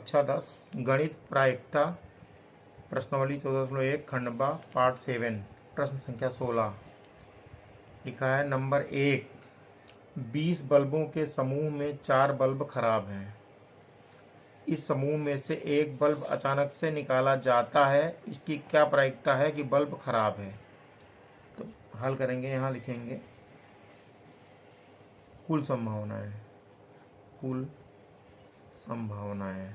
कक्षा 10 गणित प्रायिकता प्रश्नावली 14.1 खंडवा पार्ट 7 प्रश्न संख्या 16 लिखा है। नंबर 1, 20 बल्बों के समूह में 4 बल्ब खराब हैं। इस समूह में से एक बल्ब अचानक से निकाला जाता है, इसकी क्या प्रायिकता है कि बल्ब खराब है। तो हल करेंगे, यहाँ लिखेंगे कुल संभावनाएं। कुल संभावनाएं,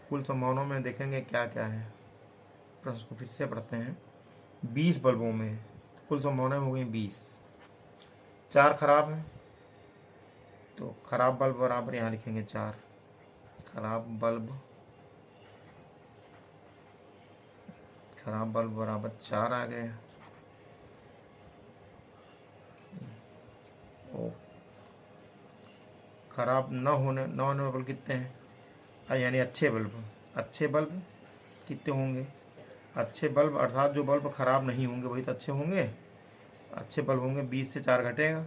कुल संभावनाओं में देखेंगे क्या क्या है। प्रश्न को फिर से पढ़ते हैं। 20 बल्बों में कुल संभावनाएं हो गई 20, 4 खराब है, तो खराब बल्ब बराबर यहाँ लिखेंगे 4। खराब बल्ब बराबर 4 आ गया। खराब न होने वाले बल्ब कितने हैं, यानी अच्छे बल्ब कितने होंगे। अच्छे बल्ब अर्थात जो बल्ब खराब नहीं होंगे वही तो अच्छे होंगे। अच्छे बल्ब होंगे, 20 से 4 घटेगा,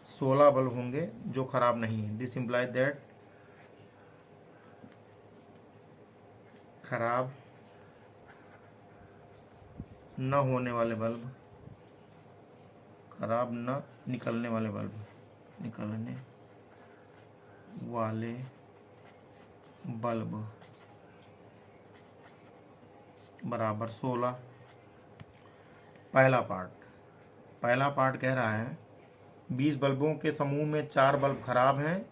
16 बल्ब होंगे जो खराब नहीं है। दिस इम्प्लाइज दैट खराब न होने वाले बल्ब, खराब न निकलने वाले बल्ब बराबर 16। पहला पार्ट कह रहा है 20 बल्बों के समूह में 4 बल्ब खराब हैं।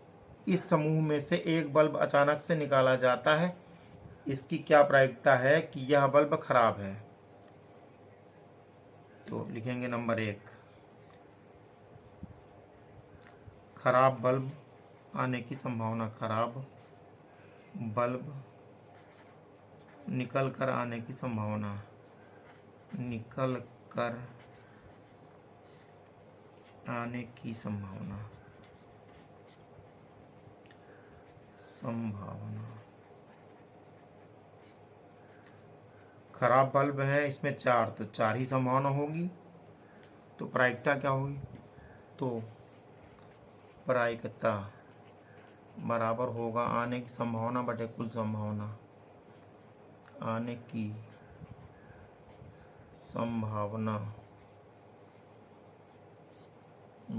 इस समूह में से एक बल्ब अचानक से निकाला जाता है, इसकी क्या प्रायिकता है कि यह बल्ब खराब है। तो लिखेंगे नंबर 1, खराब बल्ब आने की संभावना, खराब बल्ब निकल कर आने की संभावना, निकल कर आने की संभावना। खराब बल्ब है इसमें 4, तो 4 ही संभावना होगी। तो प्रायिकता क्या होगी, तो प्रायिकता बराबर होगा आने की संभावना बटे कुल संभावना। आने की संभावना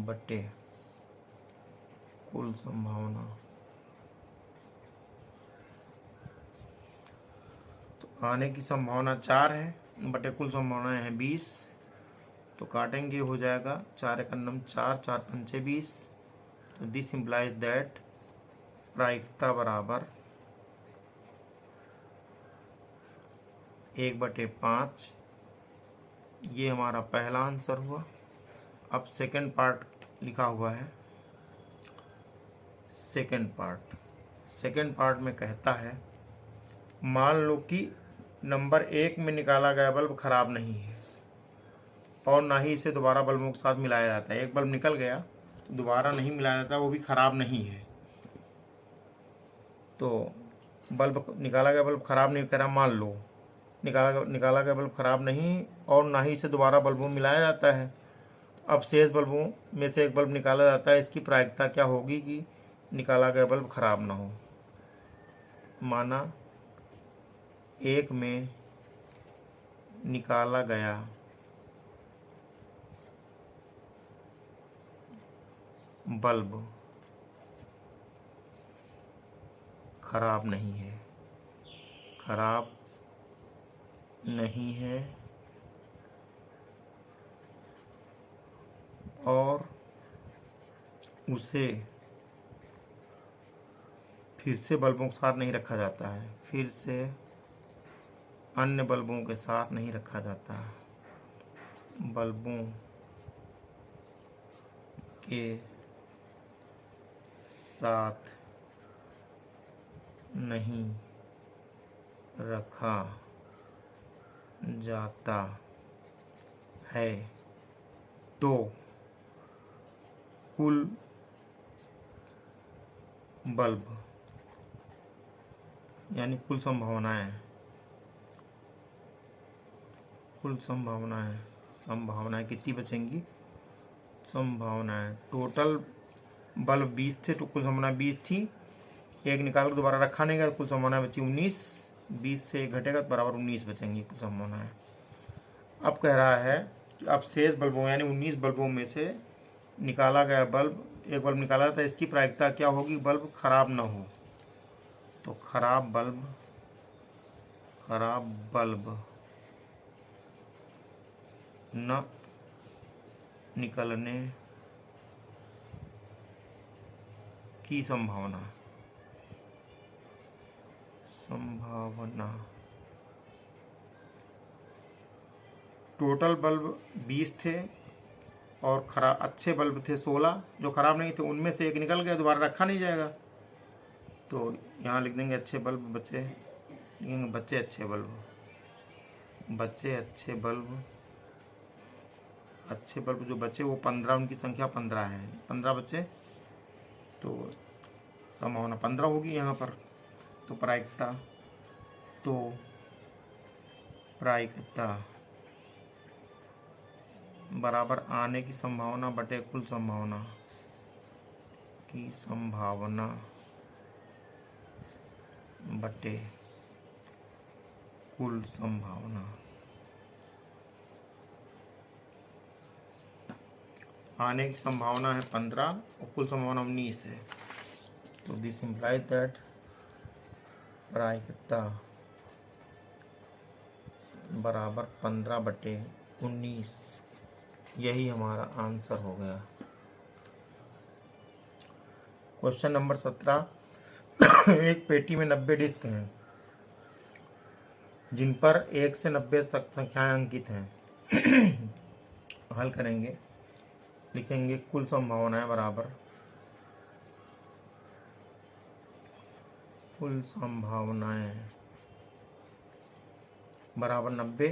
बटे कुल संभावना। तो आने की संभावना 4 है बटे कुल संभावना है 20, तो काटेंगे हो जाएगा 4 एक अन्नम 4, 4 पंचे 20। तो दिस इम्प्लाइज दैट प्रायिकता बराबर 1/5। ये हमारा पहला आंसर हुआ। अब सेकंड पार्ट लिखा हुआ है। सेकंड पार्ट में कहता है मान लो कि नंबर 1 में निकाला गया बल्ब खराब नहीं है और ना ही इसे दोबारा बल्बों के साथ मिलाया जाता है। एक बल्ब निकल गया तो दोबारा नहीं मिलाया जाता, वो भी खराब नहीं है। तो निकाला गया बल्ब खराब नहीं करा, मान लो निकाला गया बल्ब खराब नहीं और ना ही इसे दोबारा बल्बों में मिलाया जाता है। अब शेष बल्बों में से एक बल्ब निकाला जाता है, इसकी प्रायिकता क्या होगी कि निकाला गया बल्ब खराब ना हो। माना 1 में निकाला गया बल्ब खराब नहीं है और उसे फिर से बल्बों के साथ नहीं रखा जाता है, फिर से अन्य बल्बों के साथ नहीं रखा जाता, बल्बों के साथ नहीं रखा जाता है, तो कुल बल्ब यानी कुल संभावनाएं कितनी बचेंगी। संभावनाएं टोटल बल्ब 20 थे तो कुल संभावना 20 थी, एक निकाल कर दोबारा रखा नहीं गया, कुल संभावना बची 19। 20 से एक घटेगा तो बराबर 19 बचेंगी कुल संभावना है। अब कह रहा है कि अब शेष बल्बों यानी 19 बल्बों में से निकाला गया बल्ब, एक बल्ब निकाला था, इसकी प्रायिकता क्या होगी, बल्ब खराब ना हो। तो खराब बल्ब न निकलने की संभावना टोटल बल्ब 20 थे और खराब अच्छे बल्ब थे 16, जो खराब नहीं थे उनमें से एक निकल गया, दोबारा रखा नहीं जाएगा। तो यहाँ लिख देंगे अच्छे बल्ब बचे, लिखेंगे बच्चे अच्छे बल्ब जो बचे वो 15, उनकी संख्या 15 है, 15 बचे, तो संभावना 15 होगी यहाँ पर। तो प्रायिकता बराबर आने की संभावना बटे कुल संभावना बटे कुल संभावना। आने की संभावना है 15 और कुल संभावना 19 है। तो दिस इम्प्लाइज दैट प्रायिकता बराबर 15 बटे 19, यही हमारा आंसर हो गया। Question number 17। एक पेटी में 90 डिस्क हैं जिन पर 1 से 90 तक संख्याएं अंकित हैं। हल करेंगे, लिखेंगे कुल संभावनाएं बराबर कुल संभावनाएं बराबर 90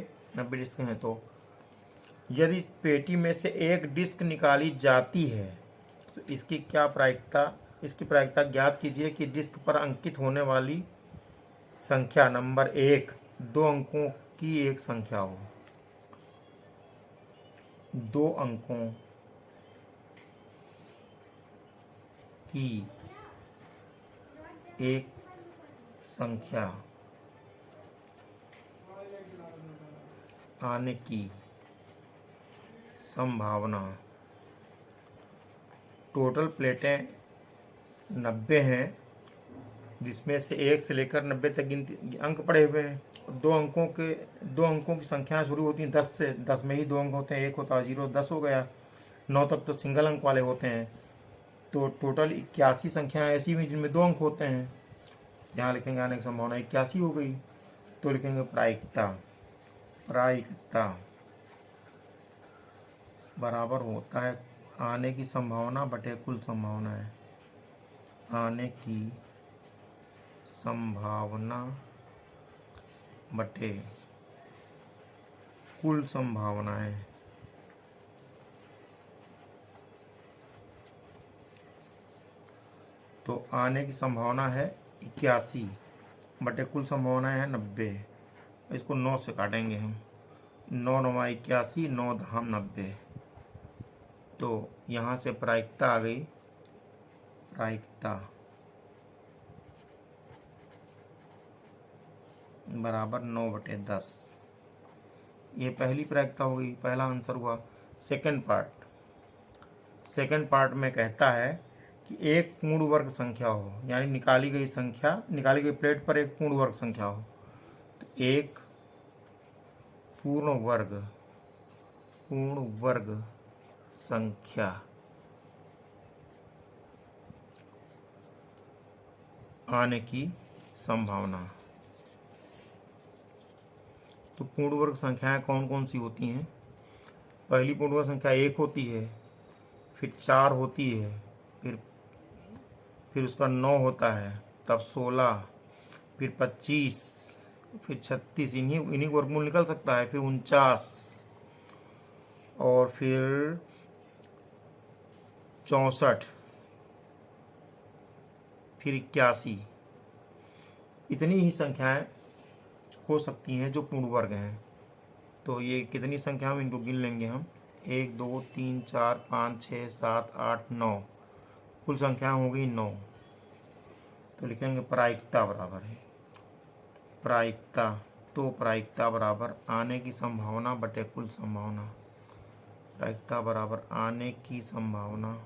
डिस्क हैं। तो यदि पेटी में से एक डिस्क निकाली जाती है तो इसकी प्रायिकता ज्ञात कीजिए कि डिस्क पर अंकित होने वाली संख्या नंबर 1 2 अंकों की एक संख्या हो। 2 अंकों की एक संख्या आने की संभावना। टोटल प्लेटें 90 हैं जिसमें से 1 से लेकर 90 तक अंक पड़े हुए हैं। 2 अंकों की संख्या शुरू होती हैं 10 से, 10 में ही 2 अंक होते हैं, 1 होता है 0, 10 हो गया। 9 तक तो सिंगल अंक वाले होते हैं। तो टोटल 81 संख्याएं ऐसी हुई जिनमें 2 अंक होते हैं। यहाँ लिखेंगे आने की संभावना 81 हो गई। तो लिखेंगे प्रायिकता बराबर होता है आने की संभावना बटे कुल संभावना है। आने की संभावना बटे कुल संभावनाएं। तो आने की संभावना है 81 बटे कुल संभावना है 90। इसको 9 से काटेंगे हम, 9 9 81, 9 धाम 90। तो यहाँ से प्रायिकता आ गई, प्रायिकता बराबर 9 बटे 10। ये पहली प्रायिकता हो गई, पहला आंसर हुआ। सेकंड पार्ट में कहता है कि एक पूर्ण वर्ग संख्या हो, यानी निकाली गई प्लेट पर एक पूर्ण वर्ग संख्या हो। तो एक पूर्ण वर्ग संख्या आने की संभावना। तो पूर्ण वर्ग संख्याएं कौन कौन सी होती हैं? पहली पूर्ण वर्ग संख्या 1 होती है, फिर 4 होती है, फिर उसका 9 होता है, तब 16, फिर 25, फिर 36, इन्हीं वर्गमूल निकल सकता है, फिर 49 और फिर 64, फिर 81। इतनी ही संख्याएं हो सकती हैं जो पूर्ण वर्ग हैं। तो ये कितनी संख्या हम इनको गिन लेंगे हम, 1 2 3 4 5 6 7 8 9, कुल संख्या हो गई 9। तो लिखेंगे प्रायिकता बराबर है प्रायिकता, तो प्रायिकता बराबर आने की संभावना बटे कुल संभावना। प्रायिकता बराबर आने की संभावना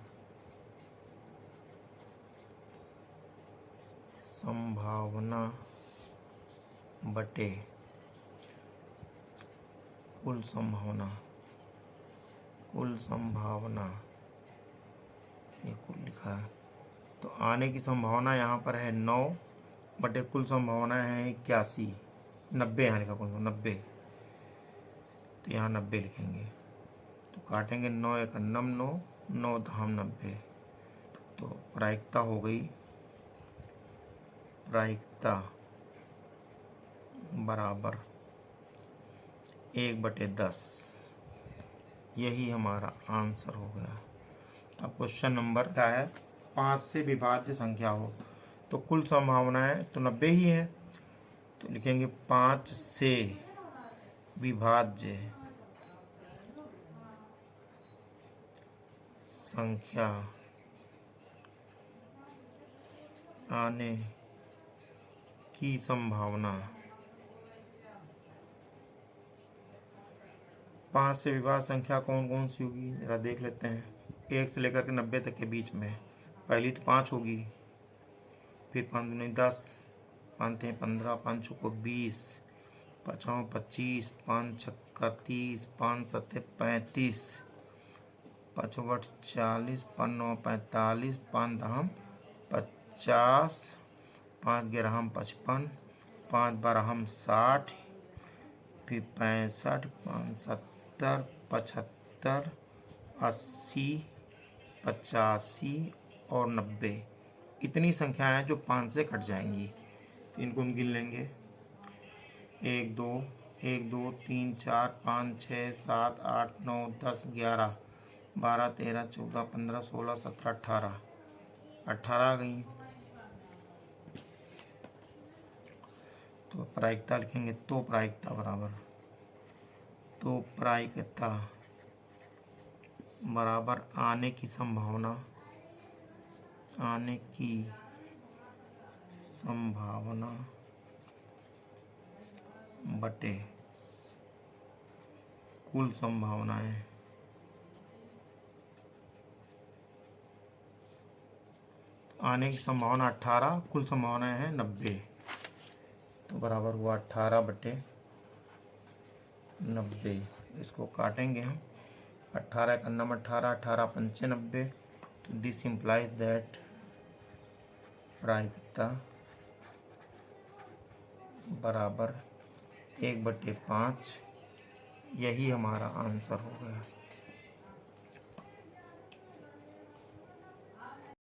बटे कुल संभावना ये कुल लिखा है। तो आने की संभावना यहाँ पर है 9 बटे कुल संभावना है 81, 90 यहाँ लिखा कुल 90, तो यहाँ 90 लिखेंगे। तो काटेंगे 9 एक 9, 9 धाम 90, तो प्रायिकता हो गई, प्रायिकता बराबर 1/10। यही हमारा आंसर हो गया। अब क्वेश्चन नंबर क्या है, 5 से विभाज्य संख्या हो तो कुल संभावनाएं तो 90 ही है, तो लिखेंगे 5 से विभाज्य संख्या आने की संभावना। 5 से विभाज्य संख्या कौन कौन सी होगी जरा देख लेते हैं। 1 से लेकर के 90 तक के बीच में पहली तो 5 होगी, फिर 5 दूनी 10, 5 3 15, 5 चौको 20, 5 25, 5 छक्का 30, 5 7 35, 5 8 40, 5 9 45, 5 10 50, 5 11 55, 5 12 60, फिर 65, 5 70, 75, 80, 85 और 90। इतनी संख्याएं हैं जो 5 से कट जाएंगी, तो इनको हम गिन लेंगे। 1 2 1 2 3 4 5 6 7 8 9 10 11 12 13 14 15 16 17 18 18 आ गई। तो प्रायिकता लिखेंगे, तो प्रायिकता बराबर आने की संभावना बटे कुल संभावनाएं। आने की संभावना 18, कुल संभावनाएं हैं 90, तो बराबर हुआ 18/90। इसको काटेंगे हम, 18 का 18, 18 पंचे 90, तो दिस इम्प्लाइज दैट प्रायिकता बराबर 1/5। यही हमारा आंसर हो गया।